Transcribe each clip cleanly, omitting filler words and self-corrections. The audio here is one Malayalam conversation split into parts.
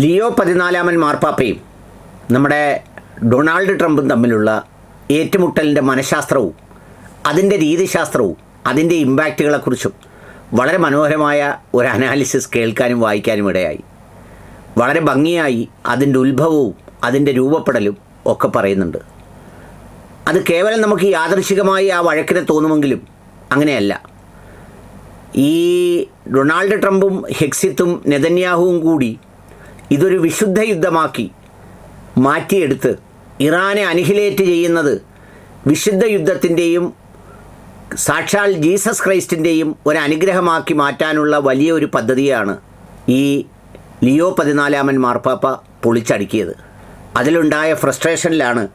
ലിയോ 14 മാർപ്പാപ്പയും നമ്മുടെ ഡൊണാൾഡ് ട്രംപും തമ്മിലുള്ള ഏറ്റുമുട്ടലിൻ്റെ മനഃശാസ്ത്രവും അതിൻ്റെ രീതിശാസ്ത്രവും അതിൻ്റെ ഇമ്പാക്റ്റുകളെക്കുറിച്ചും വളരെ മനോഹരമായ ഒരു അനാലിസിസ് കേൾക്കാനും വായിക്കാനും ഇടയായി. വളരെ ഭംഗിയായി അതിൻ്റെ ഉത്ഭവവും അതിൻ്റെ രൂപപ്പെടലും ഒക്കെ പറയുന്നുണ്ട്. അത് കേവലം നമുക്ക് യാദൃശികമായി ആ വഴക്കിനെ തോന്നുമെങ്കിലും അങ്ങനെയല്ല. ഈ ഡൊണാൾഡ് ട്രംപും ഹെക്സിത്തും നെതന്യാഹുവും കൂടി ഇതൊരു വിശുദ്ധ യുദ്ധമാക്കി മാറ്റിയെടുത്ത് ഇറാനെ അനിഹിലേറ്റ് ചെയ്യുന്നത് വിശുദ്ധ യുദ്ധത്തിൻ്റെയും സാക്ഷാൽ ജീസസ് ക്രൈസ്റ്റിൻ്റെയും ഒരു അനുഗ്രഹമാക്കി മാറ്റാനുള്ള വലിയൊരു പദ്ധതിയാണ് ഈ ലിയോ 14 മാർപ്പാപ്പ പൊളിച്ചടുക്കിയത്. അതിലുണ്ടായ ഫ്രസ്ട്രേഷനിലാണ്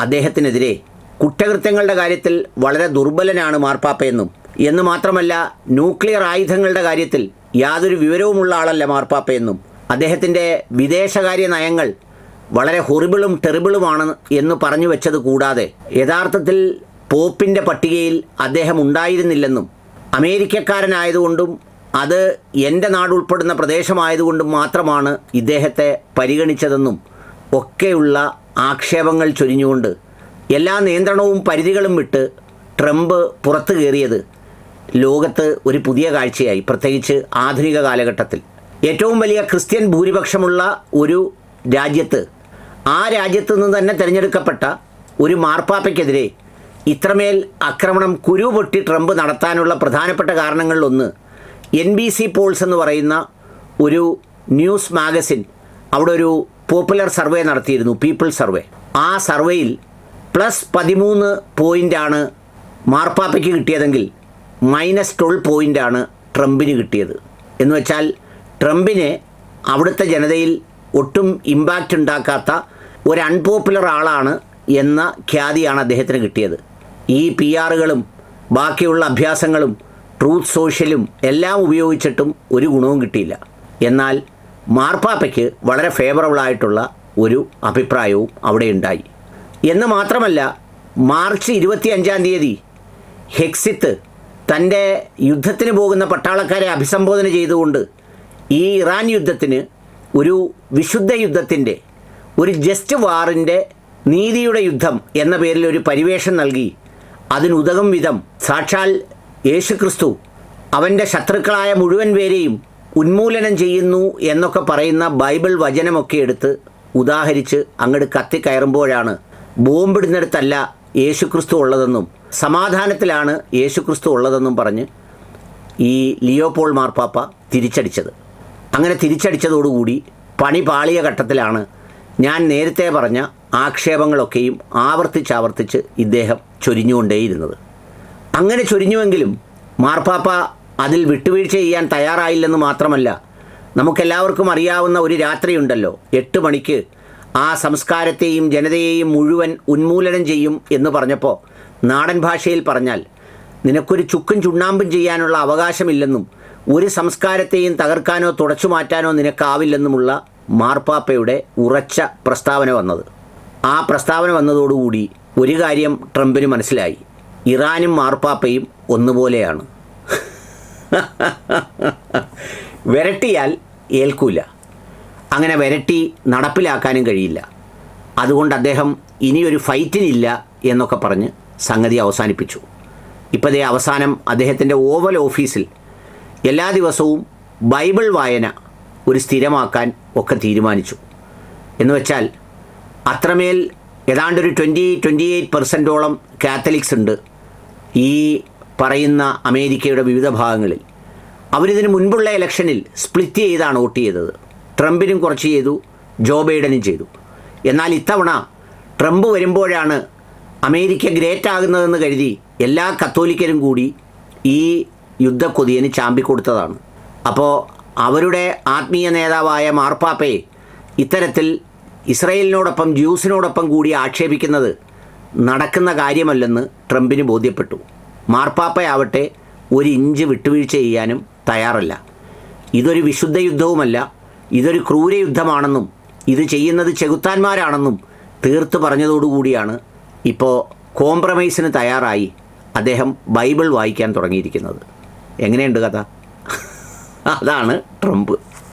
അദ്ദേഹത്തിനെതിരെ കുറ്റകൃത്യങ്ങളുടെ കാര്യത്തിൽ വളരെ ദുർബലനാണ് മാർപ്പാപ്പയെന്നും എന്ന് മാത്രമല്ല ന്യൂക്ലിയർ ആയുധങ്ങളുടെ കാര്യത്തിൽ യാതൊരു വിവരവുമുള്ള ആളല്ല മാർപ്പാപ്പയെന്നും അദ്ദേഹത്തിൻ്റെ വിദേശകാര്യ നയങ്ങൾ വളരെ ഹൊറിബിളും ടെറിബിളുമാണ് എന്ന് പറഞ്ഞു വെച്ചത് കൂടാതെ യഥാർത്ഥത്തിൽ പോപ്പിൻ്റെ പട്ടികയിൽ അദ്ദേഹം ഉണ്ടായിരുന്നില്ലെന്നും അമേരിക്കക്കാരനായതുകൊണ്ടും അത് എൻ്റെ നാടുൾപ്പെടുന്ന പ്രദേശമായതുകൊണ്ടും മാത്രമാണ് ഇദ്ദേഹത്തെ പരിഗണിച്ചതെന്നും ഒക്കെയുള്ള ആക്ഷേപങ്ങൾ ചൊരിഞ്ഞുകൊണ്ട് എല്ലാ നിയന്ത്രണവും പരിധികളും വിട്ട് ട്രംപ് പുറത്തു കയറിയത് ലോകത്ത് ഒരു പുതിയ കാഴ്ചയായി. പ്രത്യേകിച്ച് ആധുനിക കാലഘട്ടത്തിൽ ഏറ്റവും വലിയ ക്രിസ്ത്യൻ ഭൂരിപക്ഷമുള്ള ഒരു രാജ്യത്ത് ആ രാജ്യത്ത് നിന്ന് തന്നെ തിരഞ്ഞെടുക്കപ്പെട്ട ഒരു മാർപ്പാപ്പയ്ക്കെതിരെ ഇത്രമേൽ ആക്രമണം കുരുപൊട്ടി ട്രംപ് നടത്താനുള്ള പ്രധാനപ്പെട്ട കാരണങ്ങളിലൊന്ന് NBC പോൾസ് എന്ന് പറയുന്ന ഒരു ന്യൂസ് മാഗസിൻ അവിടെ ഒരു പോപ്പുലർ സർവേ നടത്തിയിരുന്നു, പീപ്പിൾ സർവേ. ആ സർവേയിൽ +13 പോയിൻ്റാണ് മാർപ്പാപ്പയ്ക്ക് കിട്ടിയതെങ്കിൽ -12 പോയിൻ്റാണ് ട്രംപിന് കിട്ടിയത്. എന്ന് വെച്ചാൽ ട്രംപിന് അവിടുത്തെ ജനതയിൽ ഒട്ടും ഇമ്പാക്റ്റ് ഉണ്ടാക്കാത്ത ഒരു അൺപോപ്പുലർ ആളാണ് എന്ന ഖ്യാതിയാണ് അദ്ദേഹത്തിന് കിട്ടിയത്. ഈ PR-കളും ബാക്കിയുള്ള അഭ്യാസങ്ങളും ട്രൂത്ത് സോഷ്യലും എല്ലാം ഉപയോഗിച്ചിട്ടും ഒരു ഗുണവും കിട്ടിയില്ല. എന്നാൽ മാർപ്പാപ്പയ്ക്ക് വളരെ ഫേവറബിളായിട്ടുള്ള ഒരു അഭിപ്രായവും അവിടെ ഉണ്ടായി. എന്ന് മാത്രമല്ല, മാർച്ച് 25 ഹെക്സിത്ത് തൻ്റെ യുദ്ധത്തിന് പോകുന്ന പട്ടാളക്കാരെ അഭിസംബോധന ചെയ്തുകൊണ്ട് ഈ ഇറാൻ യുദ്ധത്തിന് ഒരു വിശുദ്ധ യുദ്ധത്തിൻ്റെ, ഒരു ജസ്റ്റ് വാറിൻ്റെ, നീതിയുടെ യുദ്ധം എന്ന പേരിൽ ഒരു പരിവേഷം നൽകി അതിനുതകും വിധം സാക്ഷാൽ യേശുക്രിസ്തു അവൻ്റെ ശത്രുക്കളായ മുഴുവൻ പേരെയും ഉന്മൂലനം ചെയ്യുന്നു എന്നൊക്കെ പറയുന്ന ബൈബിൾ വചനമൊക്കെ എടുത്ത് ഉദാഹരിച്ച് അങ്ങോട്ട് കത്തിക്കയറുമ്പോഴാണ് ബോംബിടുന്നിടത്തല്ല യേശുക്രിസ്തു ഉള്ളതെന്നും സമാധാനത്തിലാണ് യേശുക്രിസ്തു ഉള്ളതെന്നും പറഞ്ഞ് ഈ ലിയോപോൾ മാർപ്പാപ്പ തിരിച്ചടിച്ചത്. അങ്ങനെ തിരിച്ചടിച്ചതോടുകൂടി പണി പാളിയ ഘട്ടത്തിലാണ് ഞാൻ നേരത്തെ പറഞ്ഞ ആക്ഷേപങ്ങളൊക്കെയും ആവർത്തിച്ചാവർത്തിച്ച് ഇദ്ദേഹം ചൊരിഞ്ഞുകൊണ്ടേയിരുന്നത്. അങ്ങനെ ചൊരിഞ്ഞുവെങ്കിലും മാർപ്പാപ്പ അതിൽ വിട്ടുവീഴ്ച ചെയ്യാൻ തയ്യാറായില്ലെന്ന് മാത്രമല്ല, നമുക്കെല്ലാവർക്കും അറിയാവുന്ന ഒരു രാത്രിയുണ്ടല്ലോ, 8 മണിക്ക് ആ സംസ്കാരത്തെയും ജനതയെയും മുഴുവൻ ഉന്മൂലനം ചെയ്യും എന്ന് പറഞ്ഞപ്പോൾ നാടൻ ഭാഷയിൽ പറഞ്ഞാൽ നിനക്കൊരു ചുക്കും ചുണ്ണാമ്പും ചെയ്യാനുള്ള അവകാശമില്ലെന്നും ഒരു സംസ്കാരത്തെയും തകർക്കാനോ തുടച്ചു മാറ്റാനോ നിനക്കാവില്ലെന്നുമുള്ള മാർപ്പാപ്പയുടെ ഉറച്ച പ്രസ്താവന വന്നത്. ആ പ്രസ്താവന വന്നതോടുകൂടി ഒരു കാര്യം ട്രംപിന് മനസ്സിലായി: ഇറാനും മാർപ്പാപ്പയും ഒന്നുപോലെയാണ്. വിരട്ടിയാൽ ഏൽക്കൂല, അങ്ങനെ വിരട്ടി നടപ്പിലാക്കാനും കഴിയില്ല. അതുകൊണ്ട് അദ്ദേഹം ഇനിയൊരു ഫൈറ്റിനില്ല എന്നൊക്കെ പറഞ്ഞ് സംഗതി അവസാനിപ്പിച്ചു. ഇപ്പോഴേ അവസാനം അദ്ദേഹത്തിൻ്റെ ഓവൽ ഓഫീസിൽ എല്ലാ ദിവസവും ബൈബിൾ വായന ഒരു സ്ഥിരമാക്കാൻ ഒക്കെ തീരുമാനിച്ചു. വെച്ചാൽ അത്രമേൽ ഏതാണ്ടൊരു 28% കാത്തലിക്സ് ഉണ്ട് ഈ പറയുന്ന അമേരിക്കയുടെ വിവിധ ഭാഗങ്ങളിൽ. അവരിതിന് മുൻപുള്ള ഇലക്ഷനിൽ സ്പ്ലിറ്റ് ചെയ്താണ് വോട്ട് ചെയ്തത്. ട്രംപിനും കുറച്ച് ചെയ്തു, ജോ ബൈഡനും ചെയ്തു. എന്നാൽ ഇത്തവണ ട്രംപ് വരുമ്പോഴാണ് അമേരിക്ക ഗ്രേറ്റ് ആകുന്നതെന്ന് കരുതി എല്ലാ കത്തോലിക്കരും കൂടി ഈ യുദ്ധക്കൊതിയന് ചാമ്പിക്കൊടുത്തതാണ്. അപ്പോൾ അവരുടെ ആത്മീയ നേതാവായ മാർപ്പാപ്പയെ ഇത്തരത്തിൽ ഇസ്രയേലിനോടൊപ്പം ജ്യൂസിനോടൊപ്പം കൂടി ആക്ഷേപിക്കുന്നത് നടക്കുന്ന കാര്യമല്ലെന്ന് ട്രംപിന് ബോധ്യപ്പെട്ടു. മാർപ്പാപ്പയാവട്ടെ ഒരു ഇഞ്ച് വിട്ടുവീഴ്ച ചെയ്യാനും തയ്യാറല്ല. ഇതൊരു വിശുദ്ധ യുദ്ധവുമല്ല, ഇതൊരു ക്രൂരയുദ്ധമാണെന്നും ഇത് ചെയ്യുന്നത് ചെകുത്താന്മാരാണെന്നും തീർത്ത് പറഞ്ഞതോടുകൂടിയാണ് ഇപ്പോൾ കോംപ്രമൈസിന് തയ്യാറായി അദ്ദേഹം ബൈബിൾ വായിക്കാൻ തുടങ്ങിയിരിക്കുന്നത്. എങ്ങനെയുണ്ട് കഥ? അതാണ് ട്രംപ്.